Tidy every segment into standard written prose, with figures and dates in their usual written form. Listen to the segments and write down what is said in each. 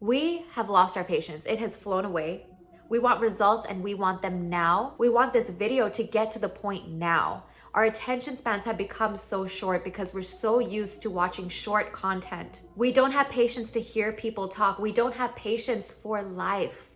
We have lost our patience. It has flown away. We want results and we want them now. We want this video to get to the point now. Our attention spans have become so short because we're so used to watching short content. We don't have patience to hear people talk. We don't have patience for life.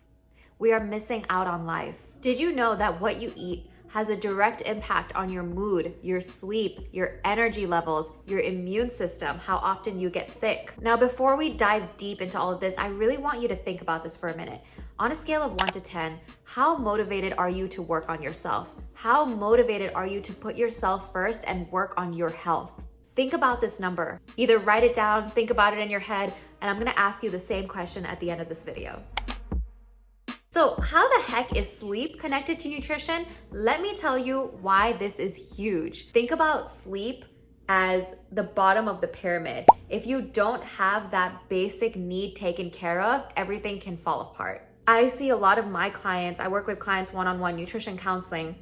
We are missing out on life. Did you know that what you eat has a direct impact on your mood, your sleep, your energy levels, your immune system, how often you get sick? Now, before we dive deep into all of this, I really want you to think about this for a minute. On a scale of 1 to 10, how motivated are you to work on yourself? How motivated are you to put yourself first and work on your health? Think about this number. Either write it down, think about it in your head, and I'm gonna ask you the same question at the end of this video. So how the heck is sleep connected to nutrition? Let me tell you why this is huge. Think about sleep as the bottom of the pyramid. If you don't have that basic need taken care of, everything can fall apart. I see a lot of my clients, I work with clients one-on-one nutrition counseling,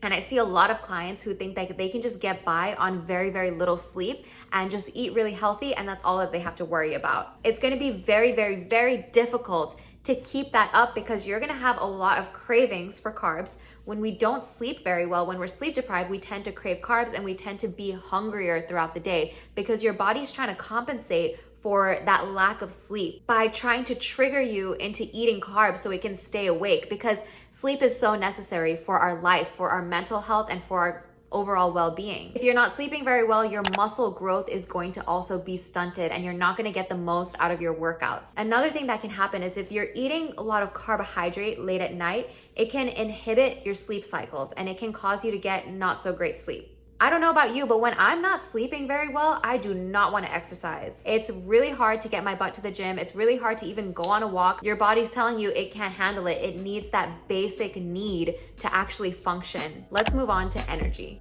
and I see a lot of clients who think that they can just get by on very, very little sleep and just eat really healthy, and that's all that they have to worry about. It's gonna be very, very, very difficult to keep that up because you're gonna have a lot of cravings for carbs. When we don't sleep very well, when we're sleep deprived, we tend to crave carbs and we tend to be hungrier throughout the day because your body's trying to compensate for that lack of sleep by trying to trigger you into eating carbs so it can stay awake, because sleep is so necessary for our life, for our mental health, and for our overall well-being. If you're not sleeping very well, your muscle growth is going to also be stunted and you're not going to get the most out of your workouts. Another thing that can happen is if you're eating a lot of carbohydrate late at night, it can inhibit your sleep cycles and it can cause you to get not so great sleep. I don't know about you, but when I'm not sleeping very well, I do not want to exercise. It's really hard to get my butt to the gym. It's really hard to even go on a walk. Your body's telling you it can't handle it. It needs that basic need to actually function. Let's move on to energy.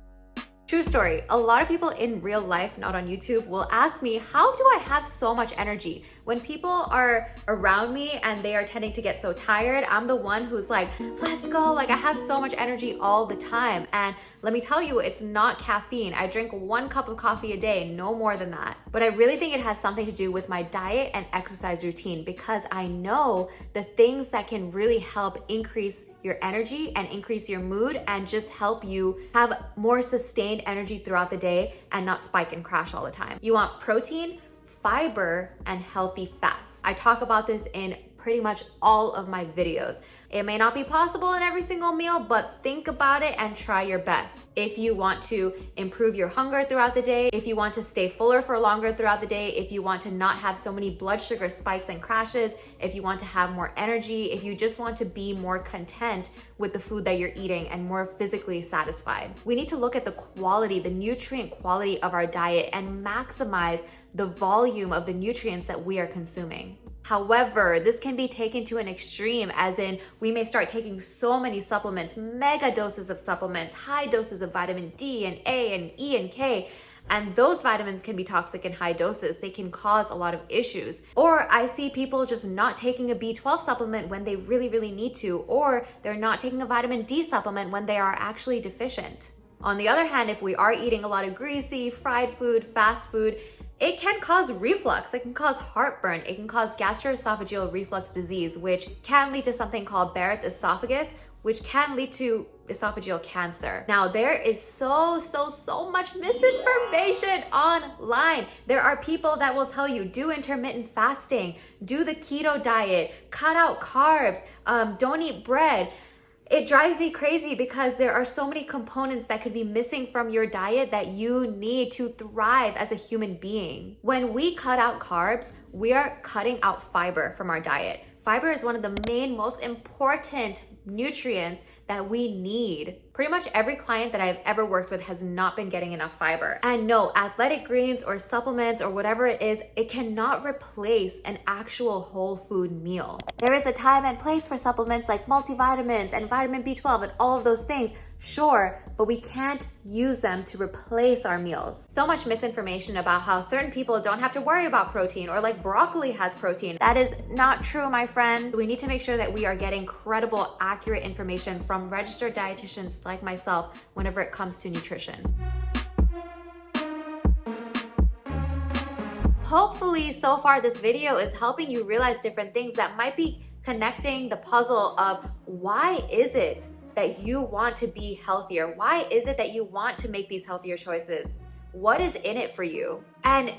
True story, a lot of people in real life, not on YouTube, will ask me, how do I have so much energy? When people are around me and they are tending to get so tired, I'm the one who's like, let's go. Like, I have so much energy all the time. And let me tell you, it's not caffeine. I drink 1 cup of coffee a day, no more than that. But I really think it has something to do with my diet and exercise routine, because I know the things that can really help increase your energy and increase your mood and just help you have more sustained energy throughout the day and not spike and crash all the time. You want protein, fiber, and healthy fats. I talk about this in pretty much all of my videos. It may not be possible in every single meal, but think about it and try your best. If you want to improve your hunger throughout the day, if you want to stay fuller for longer throughout the day, if you want to not have so many blood sugar spikes and crashes, if you want to have more energy, if you just want to be more content with the food that you're eating and more physically satisfied, we need to look at the quality, the nutrient quality of our diet and maximize the volume of the nutrients that we are consuming. However, this can be taken to an extreme, as in we may start taking so many supplements, mega doses of supplements, high doses of vitamin D and A and E and K, and those vitamins can be toxic in high doses. They can cause a lot of issues. Or I see people just not taking a B12 supplement when they really, really need to, or they're not taking a vitamin D supplement when they are actually deficient. On the other hand, if we are eating a lot of greasy, fried food, fast food, it can cause reflux, it can cause heartburn, it can cause gastroesophageal reflux disease, which can lead to something called Barrett's esophagus, which can lead to esophageal cancer. Now, there is so much misinformation online. There are people that will tell you, do intermittent fasting, do the keto diet, cut out carbs, don't eat bread. It drives me crazy because there are so many components that could be missing from your diet that you need to thrive as a human being. When we cut out carbs, we are cutting out fiber from our diet. Fiber is one of the main, most important nutrients that we need. Pretty much every client that I've ever worked with has not been getting enough fiber. And no, athletic greens or supplements or whatever it is, it cannot replace an actual whole food meal. There is a time and place for supplements like multivitamins and vitamin B12 and all of those things. Sure, but we can't use them to replace our meals. So much misinformation about how certain people don't have to worry about protein, or like broccoli has protein. That is not true, my friend. We need to make sure that we are getting credible, accurate information from registered dietitians like myself whenever it comes to nutrition. hopefully so far this video is helping you realize different things that might be connecting the puzzle of why is it that you want to be healthier? Why is it that you want to make these healthier choices? What is in it for you? And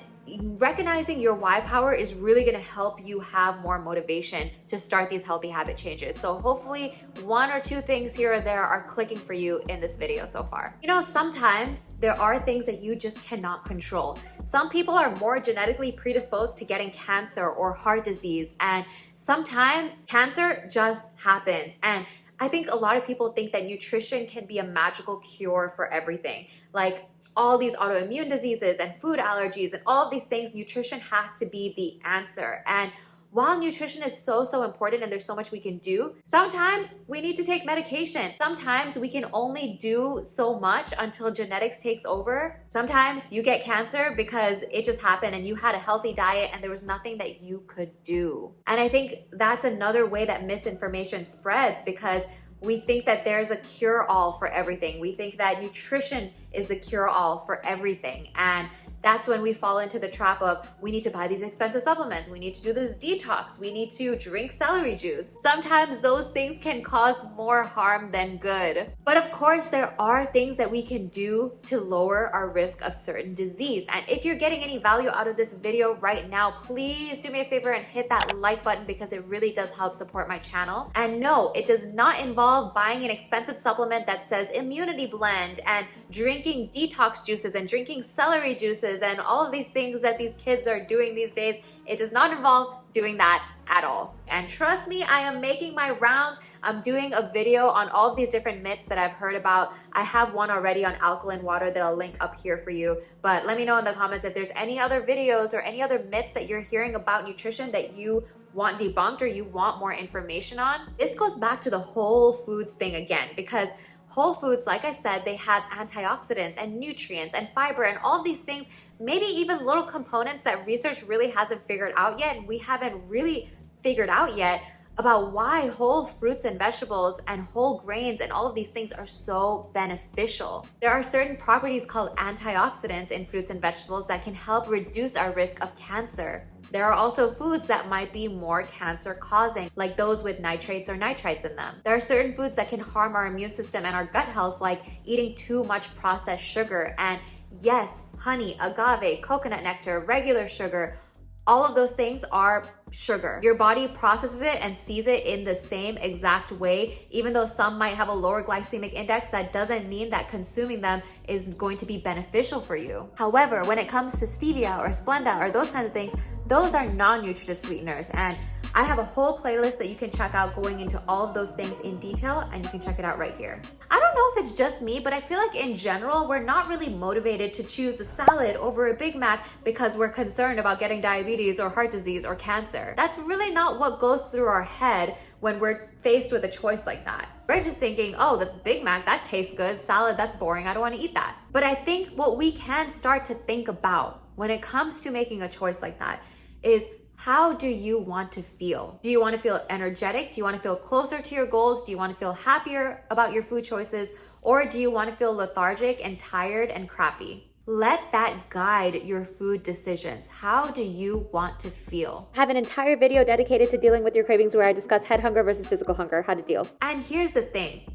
recognizing your why power is really going to help you have more motivation to start these healthy habit changes. So hopefully one or two things here or there are clicking for you in this video so far. You know, sometimes there are things that you just cannot control. Some people are more genetically predisposed to getting cancer or heart disease, and sometimes cancer just happens. And I think a lot of people think that nutrition can be a magical cure for everything. Like all these autoimmune diseases and food allergies and all of these things, nutrition has to be the answer. And while nutrition is so important and there's so much we can do, sometimes we need to take medication. Sometimes we can only do so much until genetics takes over. Sometimes you get cancer because it just happened and you had a healthy diet and there was nothing that you could do. And I think that's another way that misinformation spreads, because we think that there's a cure-all for everything. We think that nutrition is the cure-all for everything. And that's when we fall into the trap of, we need to buy these expensive supplements, we need to do this detox, we need to drink celery juice. Sometimes those things can cause more harm than good. But of course, there are things that we can do to lower our risk of certain disease. And if you're getting any value out of this video right now, please do me a favor and hit that like button, because it really does help support my channel. And no, it does not involve buying an expensive supplement that says immunity blend and drinking detox juices and drinking celery juices and all of these things that these kids are doing these days. It does not involve doing that at all. And trust me, I am making my rounds. I'm doing a video on all of these different myths that I've heard about. I have one already on alkaline water that I'll link up here for you. But let me know in the comments if there's any other videos or any other myths that you're hearing about nutrition that you want debunked or you want more information on. This goes back to the whole foods thing again, because whole foods, like I said, they have antioxidants and nutrients and fiber and all of these things, maybe even little components that research really hasn't figured out yet. And we haven't really figured out yet about why whole fruits and vegetables and whole grains and all of these things are so beneficial. There are certain properties called antioxidants in fruits and vegetables that can help reduce our risk of cancer. There are also foods that might be more cancer causing, like those with nitrates or nitrites in them. There are certain foods that can harm our immune system and our gut health, like eating too much processed sugar. And yes, honey, agave, coconut nectar, regular sugar, all of those things are sugar. Your body processes it and sees it in the same exact way. Even though some might have a lower glycemic index, that doesn't mean that consuming them is going to be beneficial for you. However, when it comes to stevia or Splenda or those kinds of things, those are non-nutritive sweeteners. And I have a whole playlist that you can check out going into all of those things in detail, and you can check it out right here. I don't know if it's just me, but I feel like in general, we're not really motivated to choose a salad over a Big Mac because we're concerned about getting diabetes or heart disease or cancer. That's really not what goes through our head when we're faced with a choice like that. We're just thinking, oh, the Big Mac, that tastes good. Salad, that's boring. I don't want to eat that. But I think what we can start to think about when it comes to making a choice like that is, how do you want to feel? Do you want to feel energetic? Do you want to feel closer to your goals? Do you want to feel happier about your food choices? Or do you want to feel lethargic and tired and crappy? Let that guide your food decisions. How do you want to feel? I have an entire video dedicated to dealing with your cravings where I discuss head hunger versus physical hunger, how to deal. And here's the thing.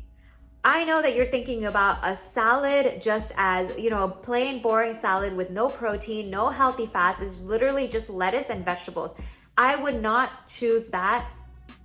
I know that you're thinking about a salad just as, you know, a plain boring salad with no protein, no healthy fats, is literally just lettuce and vegetables. I would not choose that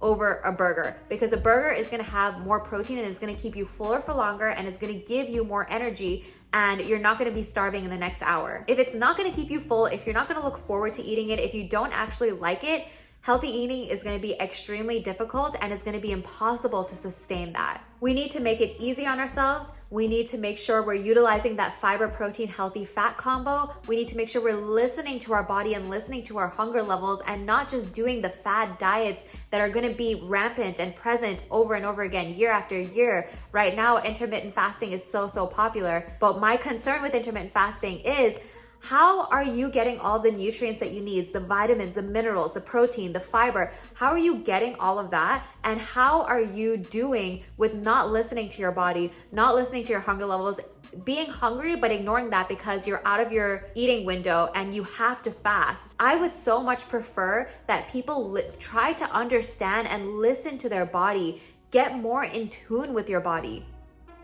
over a burger, because a burger is gonna have more protein and it's gonna keep you fuller for longer and it's gonna give you more energy, and you're not gonna be starving in the next hour. If it's not gonna keep you full, if you're not gonna look forward to eating it, if you don't actually like it, healthy eating is going to be extremely difficult and it's going to be impossible to sustain that. We need to make it easy on ourselves. We need to make sure we're utilizing that fiber, protein, healthy fat combo. We need to make sure we're listening to our body and listening to our hunger levels, and not just doing the fad diets that are going to be rampant and present over and over again year after year. Right now, intermittent fasting is so popular, but my concern with intermittent fasting is, How are you getting all the nutrients that you need, the vitamins, the minerals, the protein, the fiber? How are you getting all of that? And how are you doing with not listening to your body, not listening to your hunger levels, being hungry but ignoring that because you're out of your eating window and you have to fast? I would so much prefer that people try to understand and listen to their body, get more in tune with your body.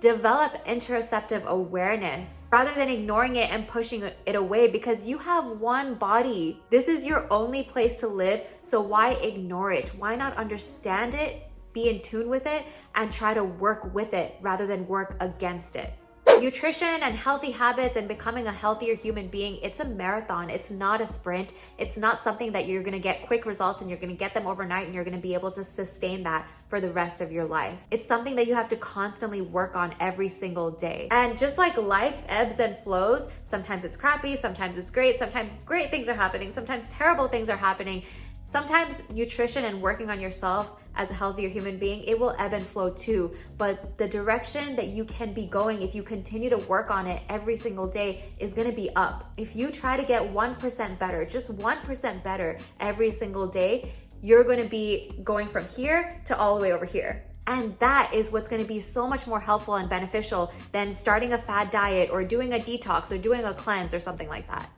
Develop interoceptive awareness rather than ignoring it and pushing it away, because you have one body. This is your only place to live, so why ignore it? Why not understand it, be in tune with it, and try to work with it rather than work against it? Nutrition and healthy habits and becoming a healthier human being, it's a marathon. It's not a sprint. It's not something that you're gonna get quick results and you're gonna get them overnight and you're gonna be able to sustain that for the rest of your life. It's something that you have to constantly work on every single day. And just like life ebbs and flows, sometimes it's crappy, sometimes it's great, sometimes great things are happening, sometimes terrible things are happening. Sometimes nutrition and working on yourself as a healthier human being, it will ebb and flow too. But the direction that you can be going, if you continue to work on it every single day, is gonna be up. If you try to get 1% better, just 1% better every single day, you're gonna be going from here to all the way over here. And that is what's gonna be so much more helpful and beneficial than starting a fad diet or doing a detox or doing a cleanse or something like that.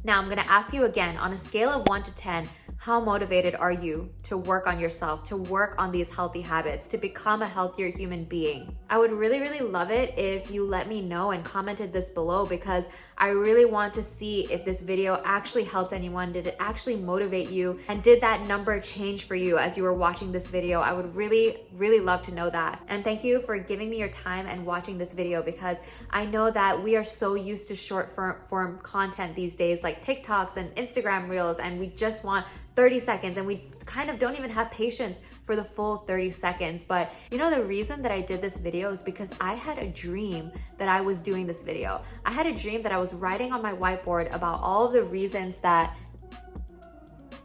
Now, I'm gonna ask you again, on a scale of 1 to 10, how motivated are you to work on yourself, to work on these healthy habits, to become a healthier human being? I would really, really love it if you let me know and commented this below, because I really want to see if this video actually helped anyone. Did it actually motivate you? And did that number change for you as you were watching this video? I would really, really love to know that. And thank you for giving me your time and watching this video, because I know that we are so used to short form content these days, like TikToks and Instagram Reels, and we just want 30 seconds and we kind of don't even have patience for the full 30 seconds. But you know, the reason that I did this video is because I had a dream that I was doing this video. I had a dream that I was writing on my whiteboard about all of the reasons that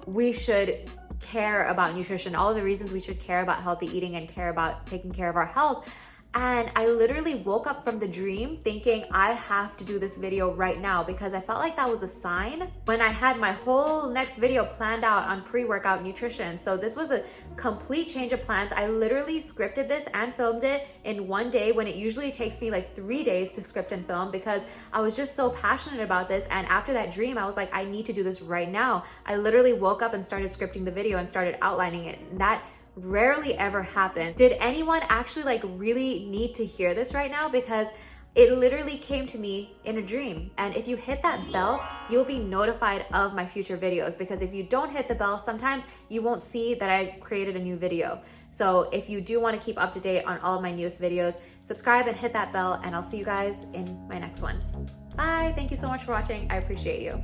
we should care about nutrition, all of the reasons we should care about healthy eating and care about taking care of our health. And I literally woke up from the dream thinking I have to do this video right now, because I felt like that was a sign when I had my whole next video planned out on pre-workout nutrition. So this was a complete change of plans. I literally scripted this and filmed it in one day when it usually takes me like 3 days to script and film, because I was just so passionate about this. And after that dream, I was like, I need to do this right now. I literally woke up and started scripting the video and started outlining it. And that rarely ever happens. Did anyone actually like really need to hear this right now? Because it literally came to me in a dream. And if you hit that bell, you'll be notified of my future videos, because if you don't hit the bell, sometimes you won't see that I created a new video. So if you do want to keep up to date on all of my newest videos, subscribe and hit that bell, and I'll see you guys in my next one. Bye. Thank you so much for watching. I appreciate you.